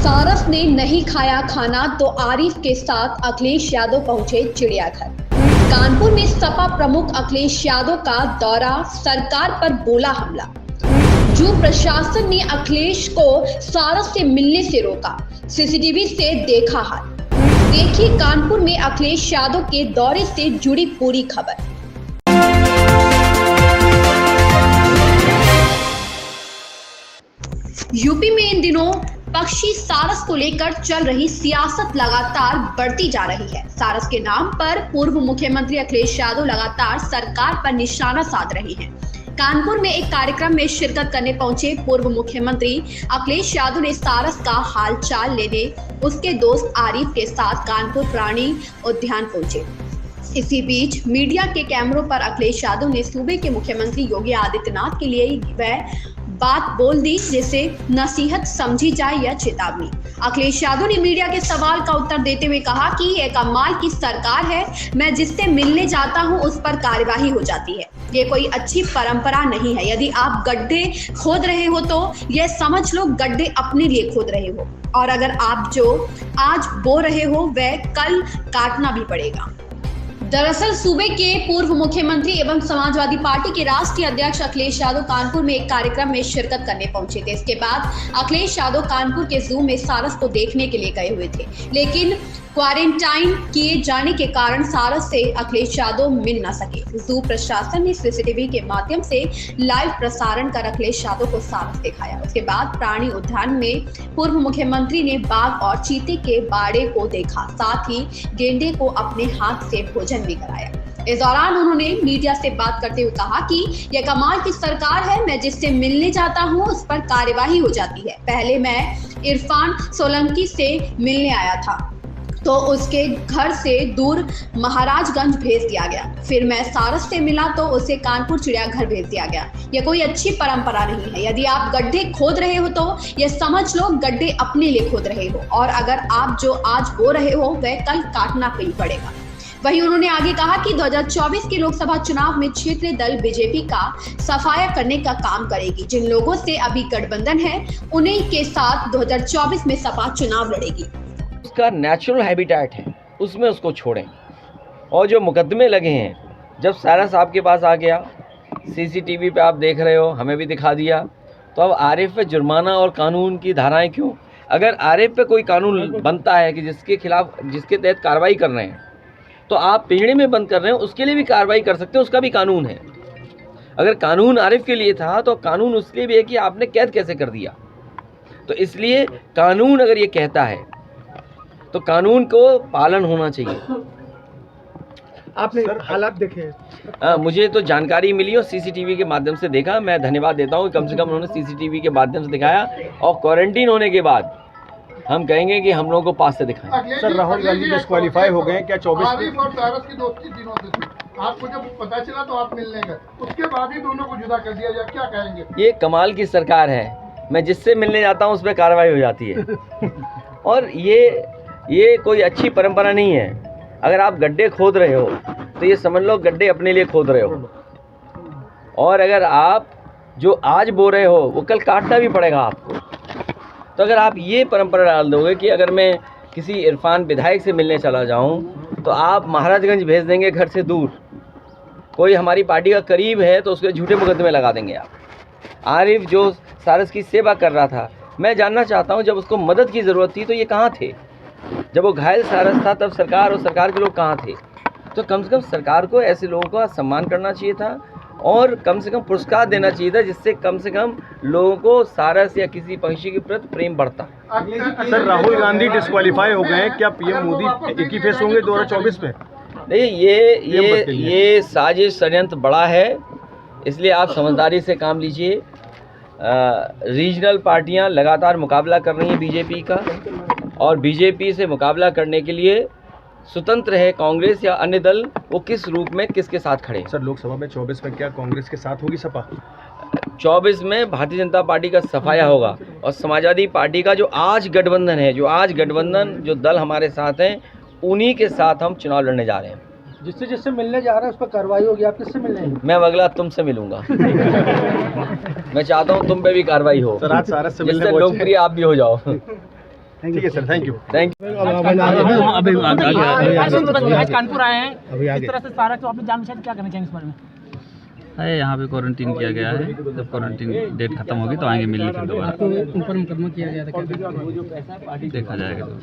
सारस ने नहीं खाया खाना तो आरिफ के साथ अखिलेश यादव पहुंचे चिड़ियाघर। कानपुर में सपा प्रमुख अखिलेश यादव का दौरा, सरकार पर बोला हमला। जू प्रशासन ने अखिलेश को सारस से मिलने से रोका, सीसीटीवी से देखा हाल। देखिए कानपुर में अखिलेश यादव के दौरे से जुड़ी पूरी खबर। यूपी में इन दिनों पक्षी सारस को लेकर चल रही सियासत लगातार बढ़ती जा रही है। सारस के नाम पर पूर्व मुख्यमंत्री अखिलेश यादव लगातार सरकार पर निशाना साध रहे हैं। कानपुर में एक कार्यक्रम में शिरकत करने पहुंचे पूर्व मुख्यमंत्री अखिलेश यादव ने सारस का हालचाल लेने उसके दोस्त आरिफ के साथ कानपुर प्राणी उद्यान पहुंचे। इसी बीच मीडिया के कैमरों पर अखिलेश यादव ने सूबे के मुख्यमंत्री योगी आदित्यनाथ के लिए वह बात बोल दी जिसे नसीहत समझी जाए या चेतावनी। अखिलेश यादव ने मीडिया के सवाल का उत्तर देते हुए कहा कि यह कमाल की सरकार है, मैं जिससे मिलने जाता हूं उस पर कार्यवाही हो जाती है। ये कोई अच्छी परंपरा नहीं है। यदि आप गड्ढे खोद रहे हो तो यह समझ लो गड्ढे अपने लिए खोद रहे हो, और अगर आप जो आज बो रहे हो वह कल काटना भी पड़ेगा। दरअसल सूबे के पूर्व मुख्यमंत्री एवं समाजवादी पार्टी के राष्ट्रीय अध्यक्ष अखिलेश यादव कानपुर में एक कार्यक्रम में शिरकत करने पहुंचे थे। इसके बाद अखिलेश यादव कानपुर के जू में सारस को देखने के लिए गए हुए थे, लेकिन क्वारंटाइन किए जाने के कारण सारस से अखिलेश यादव मिल न सके। जू प्रशासन ने सीसीटीवी के माध्यम से लाइव प्रसारण कर अखिलेश यादव को सारस दिखाया। उसके बाद प्राणी उद्यान में पूर्व मुख्यमंत्री ने बाघ और चीते के बाड़े को देखा, साथ ही गेंडे को अपने हाथ से भोजन भी कराया। इस दौरान उन्होंने मीडिया से बात करते हुए कहा कि यह कमाल की सरकार है, मैं जिससे मिलने जाता हूं उस पर कार्यवाही हो जाती है। पहले मैं इरफान सोलंकी से मिलने आया था तो उसके घर से दूर महाराजगंज भेज दिया गया, फिर मैं सारस से मिला तो उसे कानपुर चिड़ियाघर भेज दिया गया। यह कोई अच्छी परंपरा नहीं है। यदि आप गड्ढे खोद रहे हो तो यह समझ लो गड्ढे अपने लिए खोद रहे हो, और अगर आप जो आज बो रहे हो वह कल काटना ही पड़ेगा। वहीं उन्होंने आगे कहा कि 2024 के लोकसभा चुनाव में क्षेत्रीय दल बीजेपी का सफाया करने का काम करेगी। जिन लोगों से अभी गठबंधन है उन्हीं के साथ 2024 में सपा चुनाव लड़ेगी। उसका नेचुरल हैबिटेट है, उसमें उसको छोड़ें। और जो मुकदमे लगे हैं, जब सारस आपके पास आ गया, सीसीटीवी पे आप देख रहे हो, हमें भी दिखा दिया, तो अब आरिफ पे जुर्माना और कानून की धाराएं क्यों? अगर आरिफ पे कोई कानून बनता है कि जिसके खिलाफ, जिसके तहत कार्रवाई कर रहे हैं, तो आप पिंजड़े में बंद कर रहे हो, उसके लिए भी कार्रवाई कर सकते हैं, उसका भी कानून है। अगर कानून आरिफ के लिए था तो कानून उसके लिए भी है कि आपने कैद कैसे कर दिया। तो इसलिए कानून अगर ये कहता है तो कानून को पालन होना चाहिए। आपने हालात देखे? मुझे तो जानकारी मिली और सीसीटीवी के माध्यम से देखा। मैं धन्यवाद देता हूँ, कम से कम उन्होंने सीसीटीवी के माध्यम से दिखाया, और क्वारंटीन होने के बाद हम कहेंगे कि हम लोगों को पास से दिखाएं। सर, राहुल गांधी डिस्क्वालीफाई हो गए क्या? 24 आरिफ और सारस की दोस्ती दिनों से थी, आपको जब पता चला तो आप मिलने गए, उसके बाद ही दोनों को जुदा कर दिया जाए, क्या कहेंगे? ये कमाल की सरकार है, मैं जिससे मिलने जाता हूँ उस पर कार्रवाई हो जाती है। और ये कोई अच्छी परंपरा नहीं है। अगर आप गड्ढे खोद रहे हो तो ये समझ लो गड्ढे अपने लिए खोद रहे हो, और अगर आप जो आज बो रहे हो वो कल काटना भी पड़ेगा आपको। तो अगर आप ये परंपरा डाल दोगे कि अगर मैं किसी इरफान विधायक से मिलने चला जाऊं तो आप महाराजगंज भेज देंगे घर से दूर, कोई हमारी पार्टी का करीब है तो उसके झूठे मुकदमे लगा देंगे आप। आरिफ जो सारस की सेवा कर रहा था, मैं जानना चाहता हूं जब उसको मदद की ज़रूरत थी तो ये कहाँ थे? जब वो घायल सारस था तब सरकार और सरकार के लोग कहाँ थे? तो कम से कम सरकार को ऐसे लोगों का सम्मान करना चाहिए था, और कम से कम पुरस्कार देना चाहिए था, जिससे कम से कम लोगों को सारस या किसी पंछी के प्रति प्रेम बढ़ता। सर, राहुल गांधी डिस्क्वालीफाई हो गए हैं क्या? पीएम मोदी एक ही फेस होंगे 2024 में? नहीं, ये साजिश षड्यंत्र बड़ा है, इसलिए आप समझदारी से काम लीजिए। रीजनल पार्टियां लगातार मुकाबला कर रही हैं बीजेपी का, और बीजेपी से मुकाबला करने के लिए स्वतंत्र है कांग्रेस या अन्य दल, वो किस रूप में किसके साथ खड़े। सर, लोकसभा में 24 में क्या कांग्रेस के साथ होगी सपा? 24 में भारतीय जनता पार्टी का सफाया होगा, और समाजवादी पार्टी का जो आज गठबंधन है, जो दल हमारे साथ हैं, उन्हीं के साथ हम चुनाव लड़ने जा रहे हैं। जिससे मिलने जा रहे हैं उस पर कार्रवाई होगी। आप किससे मिलने हैं? मैं अगला तुमसे मिलूंगा। मैं चाहता हूँ तुम पे भी कार्रवाई हो, सर, आज सारस से मिलने जिससे लोकप्रिय आप भी हो जाओ। ठीक है सर, थैंक यू। थैंक आज कानपुर आए हैं, किस तरह से सारा तो आपने जान बूझा क्या करना चाहिए इस बारे में? है यहाँ पे क्वारंटीन किया गया है। जब क्वारंटीन डेट खत्म होगी तो आएंगे मिलने फिर दोबारा। आपको ऊपर मुकदमा किया गया था क्या? देखा जाएगा तो।